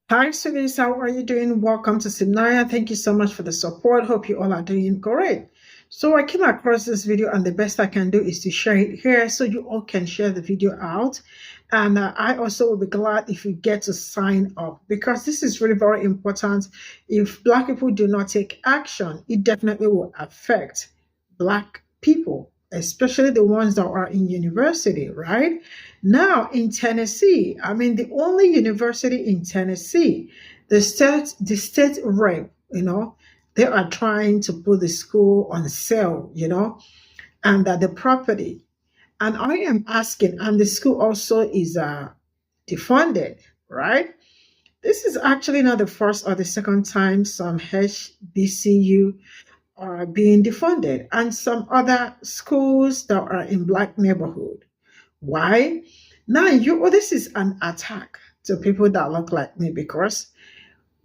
Hi, students. How are you doing? Welcome to Cimnanya. Thank you so much for the support. Hope you all are doing great. So I came across this video, and the best I can do is to share it here so you all can share the video out. And I also will be glad if you get to sign up because this is really very important. If Black people do not take action, it definitely will affect Black people, especially the ones that are in university, right? Now in Tennessee, I mean the only university in Tennessee, the state rep, they are trying to put the school on sale, and that the property. And I am asking, and the school also is defunded, right? This is actually not the first or the second time some HBCU are being defunded, and some other schools that are in Black neighborhood. Why? Now this is an attack to people that look like me because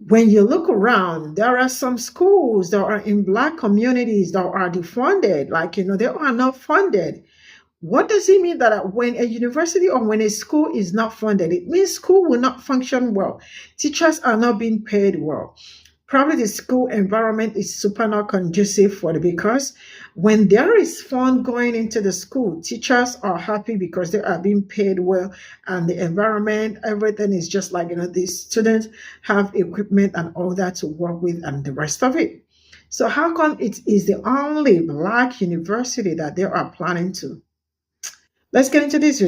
when you look around, there are some schools that are in Black communities that are defunded, like they are not funded. What does it mean that when a university or when a school is not funded, it means school will not function well. Teachers are not being paid well. Probably the school environment is super not conducive for it because when there is fund going into the school, teachers are happy because they are being paid well, and the environment, everything is just like the students have equipment and all that to work with and the rest of it. So how come it is the only Black university that they are planning to? Let's get into this.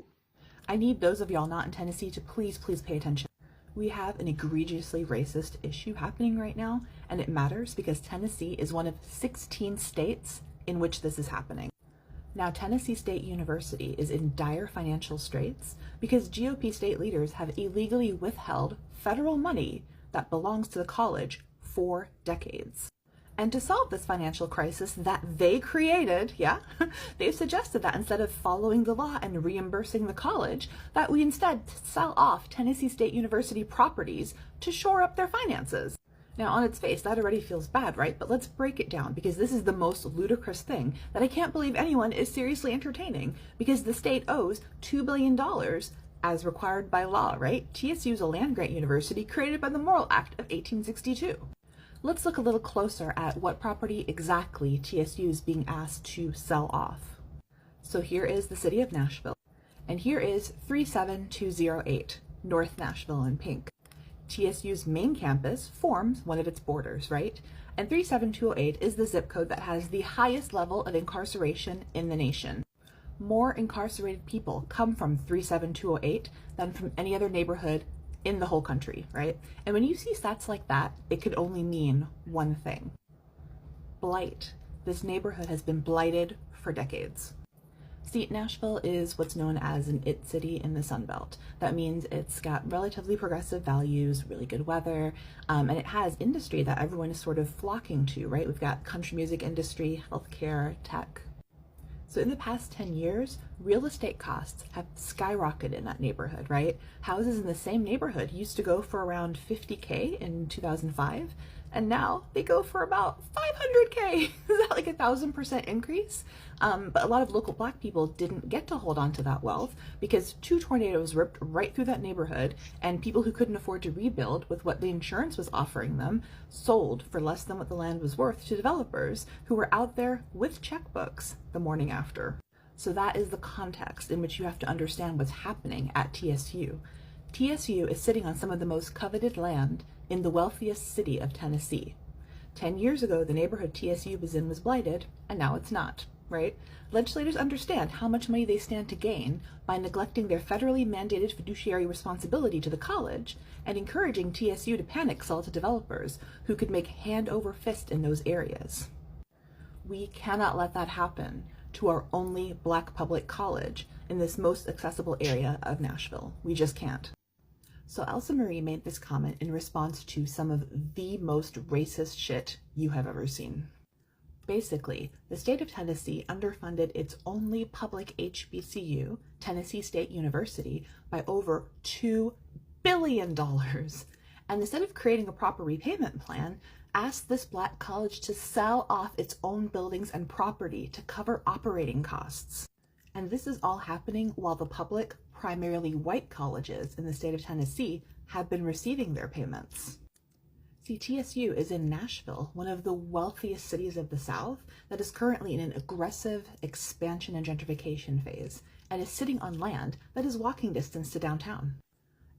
I need those of y'all not in Tennessee to please pay attention. We have an egregiously racist issue happening right now, and it matters because Tennessee is one of 16 states in which this is happening. Now, Tennessee State University is in dire financial straits because GOP state leaders have illegally withheld federal money that belongs to the college for decades. And to solve this financial crisis that they created, they've suggested that instead of following the law and reimbursing the college, that we instead sell off Tennessee State University properties to shore up their finances. Now, on its face, that already feels bad, right? But let's break it down because this is the most ludicrous thing that I can't believe anyone is seriously entertaining because the state owes $2 billion as required by law, right? TSU is a land-grant university created by the Morrill Act of 1862. Let's look a little closer at what property exactly TSU is being asked to sell off. So here is the city of Nashville, and here is 37208, North Nashville in pink. TSU's main campus forms one of its borders, right? And 37208 is the zip code that has the highest level of incarceration in the nation. More incarcerated people come from 37208 than from any other neighborhood in the whole country, right? And when you see stats like that, it could only mean one thing. Blight. This neighborhood has been blighted for decades. See, Nashville is what's known as an it city in the Sun Belt. That means it's got relatively progressive values, really good weather, and it has industry that everyone is sort of flocking to, right? We've got country music industry, healthcare, tech. So in the past 10 years, real estate costs have skyrocketed in that neighborhood, right? Houses in the same neighborhood used to go for around 50K in 2005, and now they go for about 500K. Is that like 1,000% increase? But a lot of local Black people didn't get to hold on to that wealth because 2 tornadoes ripped right through that neighborhood, and people who couldn't afford to rebuild with what the insurance was offering them sold for less than what the land was worth to developers who were out there with checkbooks the morning after. So that is the context in which you have to understand what's happening at TSU. TSU is sitting on some of the most coveted land in the wealthiest city of Tennessee. 10 years ago, the neighborhood TSU was in was blighted, and now it's not, right? Legislators understand how much money they stand to gain by neglecting their federally mandated fiduciary responsibility to the college and encouraging TSU to panic sell to developers who could make hand over fist in those areas. We cannot let that happen to our only Black public college in this most accessible area of Nashville. We just can't. So Elsa Marie made this comment in response to some of the most racist shit you have ever seen. Basically, the state of Tennessee underfunded its only public HBCU, Tennessee State University, by over $2 billion. And instead of creating a proper repayment plan, asked this Black college to sell off its own buildings and property to cover operating costs. And this is all happening while the public, primarily white colleges in the state of Tennessee have been receiving their payments. See, TSU is in Nashville, one of the wealthiest cities of the South that is currently in an aggressive expansion and gentrification phase and is sitting on land that is walking distance to downtown.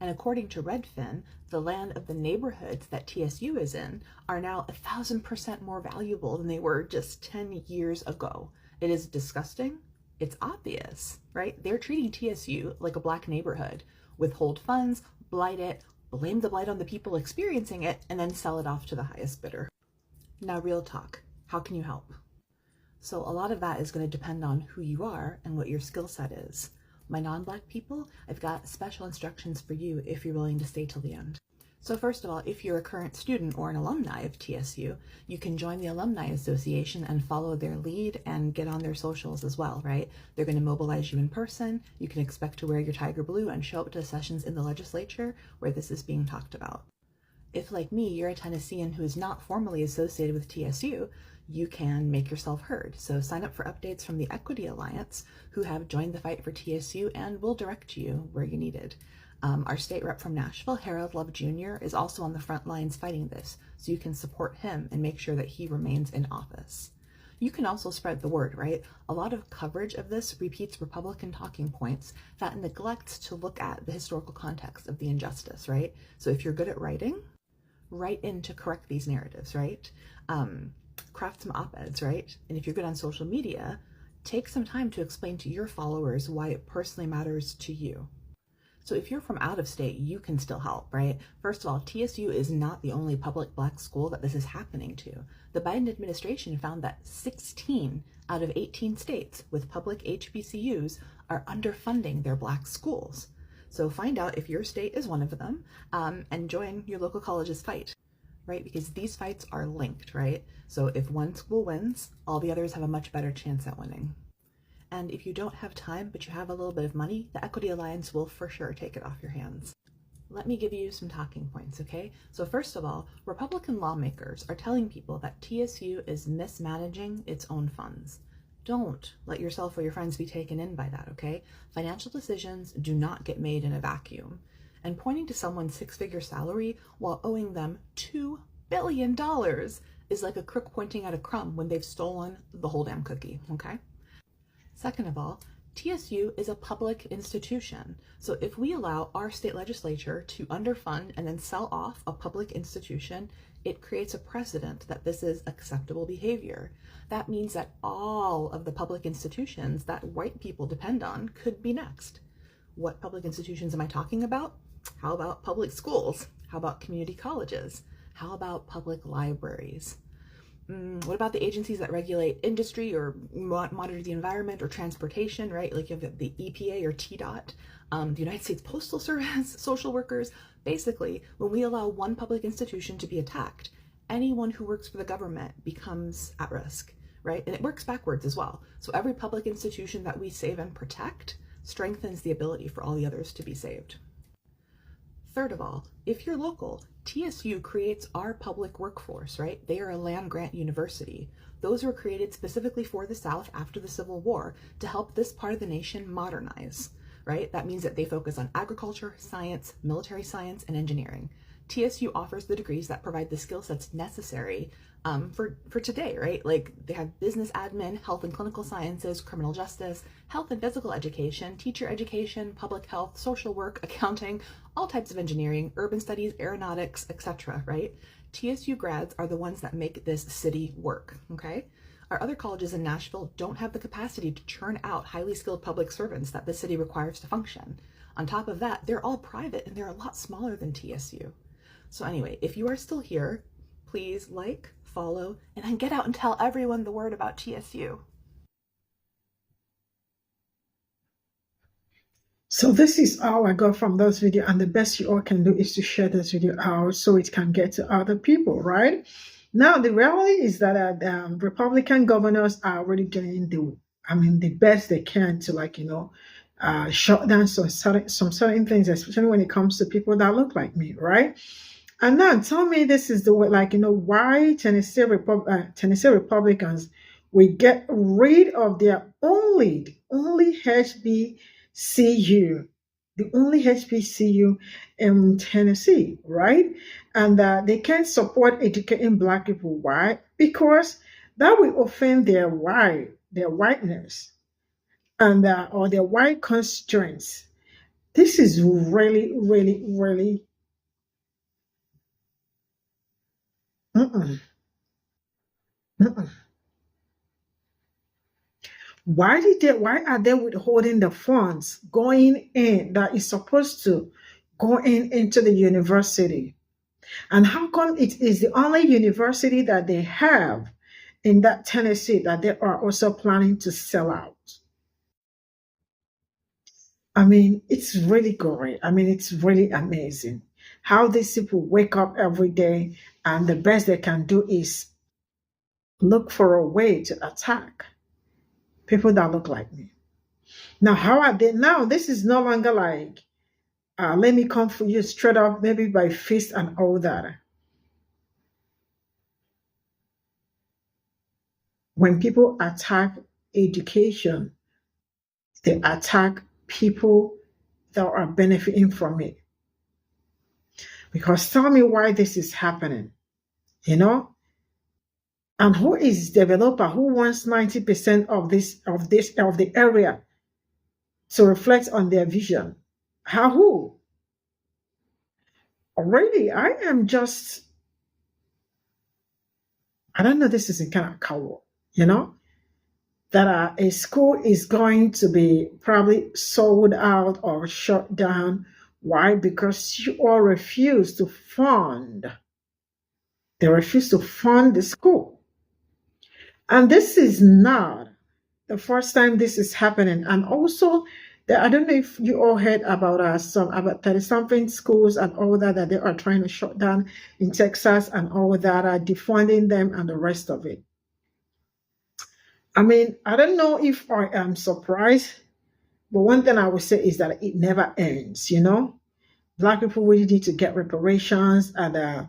And according to Redfin, the land of the neighborhoods that TSU is in are now 1,000% more valuable than they were just 10 years ago. It is disgusting. It's obvious, right? They're treating TSU like a black neighborhood, withhold funds, blight it, blame the blight on the people experiencing it, and then sell it off to the highest bidder. Now, real talk, how can you help? So a lot of that is going to depend on who you are and what your skill set is. My non-Black people, I've got special instructions for you if you're willing to stay till the end. So first of all, if you're a current student or an alumni of TSU, you can join the Alumni Association and follow their lead and get on their socials as well, right? They're going to mobilize you in person. You can expect to wear your tiger blue and show up to sessions in the legislature where this is being talked about. If, like me, you're a Tennessean who is not formally associated with TSU, you can make yourself heard. So sign up for updates from the Equity Alliance, who have joined the fight for TSU and will direct you where you're needed. Our state rep from Nashville, Harold Love Jr., is also on the front lines fighting this, so you can support him and make sure that he remains in office. You can also spread the word, right? A lot of coverage of this repeats Republican talking points that neglects to look at the historical context of the injustice, right? So if you're good at writing, write in to correct these narratives, right? Craft some op-eds, right? And if you're good on social media, take some time to explain to your followers why it personally matters to you. So if you're from out of state, you can still help, right? First of all, TSU is not the only public Black school that this is happening to. The Biden administration found that 16 out of 18 states with public HBCUs are underfunding their Black schools. So find out if your state is one of them and join your local college's fight, right? Because these fights are linked, right? So if one school wins, all the others have a much better chance at winning. And if you don't have time, but you have a little bit of money, the Equity Alliance will for sure take it off your hands. Let me give you some talking points, okay? So first of all, Republican lawmakers are telling people that TSU is mismanaging its own funds. Don't let yourself or your friends be taken in by that, okay? Financial decisions do not get made in a vacuum. And pointing to someone's six-figure salary while owing them $2 billion is like a crook pointing at a crumb when they've stolen the whole damn cookie, okay? Second of all, TSU is a public institution. So if we allow our state legislature to underfund and then sell off a public institution, it creates a precedent that this is acceptable behavior. That means that all of the public institutions that white people depend on could be next. What public institutions am I talking about? How about public schools? How about community colleges? How about public libraries? What about the agencies that regulate industry or monitor the environment or transportation, right? Like you have the EPA or TDOT, the United States Postal Service, social workers. Basically, when we allow one public institution to be attacked, anyone who works for the government becomes at risk, right? And it works backwards as well. So every public institution that we save and protect strengthens the ability for all the others to be saved. Third of all, if you're local, TSU creates our public workforce, right? They are a land-grant university. Those were created specifically for the South after the Civil War to help this part of the nation modernize, right? That means that they focus on agriculture, science, military science, and engineering. TSU offers the degrees that provide the skill sets necessary for today, right? Like they have business admin, health and clinical sciences, criminal justice, health and physical education, teacher education, public health, social work, accounting, all types of engineering, urban studies, aeronautics, etc., right? TSU grads are the ones that make this city work, okay? Our other colleges in Nashville don't have the capacity to churn out highly skilled public servants that the city requires to function. On top of that, they're all private and they're a lot smaller than TSU. So anyway, if you are still here, please like, follow, and then get out and tell everyone the word about TSU. So this is all I got from this video, and the best you all can do is to share this video out so it can get to other people, right? Now, the reality is that Republican governors are already doing the best they can to shut down some certain things, especially when it comes to people that look like me, right? And now tell me this is the way, why Tennessee Republicans will get rid of their only HBCU the only HBCU in Tennessee, right? And they can't support educating Black people. Why? Because that will offend their whiteness, and or their white constraints. This is really, really, really. Mm-mm, mm-mm. Why are they withholding the funds going in that is supposed to go into the university? And how come it is the only university that they have in that Tennessee that they are also planning to sell out? I mean, it's really great. I mean, it's really amazing how these people wake up every day and the best they can do is look for a way to attack people that look like me. Now, how are they? Now, this is no longer like, let me come for you straight up, maybe by fist and all that. When people attack education, they attack people that are benefiting from it. Because tell me why this is happening, you know? And who is developer who wants 90% of the area to reflect on their vision? How who? Already, I don't know, this is a kind of cowl, you know? That a school is going to be probably sold out or shut down. Why? Because you all refuse to fund. They refuse to fund the school. And this is not the first time this is happening. And also, I don't know if you all heard about some about 30 something schools and all that they are trying to shut down in Texas and all that are defunding them and the rest of it. I mean, I don't know if I am surprised, but one thing I would say is that it never ends, you know? Black people really need to get reparations and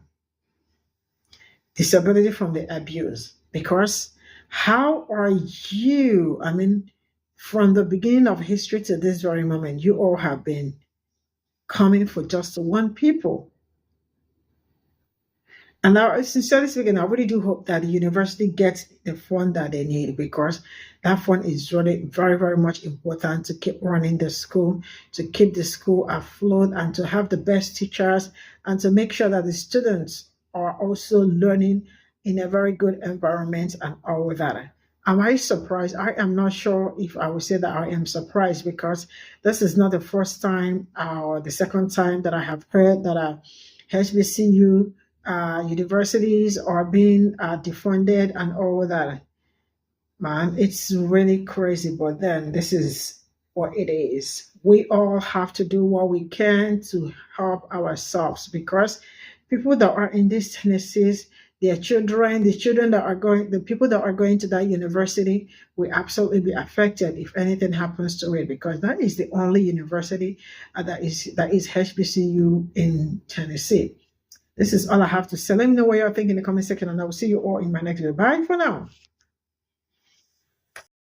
disability from the abuse. Because how are you, I mean, from the beginning of history to this very moment, you all have been coming for just one people. And now, sincerely speaking, I really do hope that the university gets the fund that they need, because that fund is really very, very much important to keep running the school, to keep the school afloat, and to have the best teachers, and to make sure that the students are also learning in a very good environment and all of that. Am I surprised? I am not sure if I would say that I am surprised, because this is not the first time or the second time that I have heard that HBCU universities are being defunded and all that. Man, it's really crazy. But then this is what it is. We all have to do what we can to help ourselves, because people that are in these Tennessees, their children, the people that are going to that university will absolutely be affected if anything happens to it, because that is the only university that is HBCU in Tennessee. This is all I have to say. Let me know what you're thinking in the comment section, and I will see you all in my next video. Bye for now.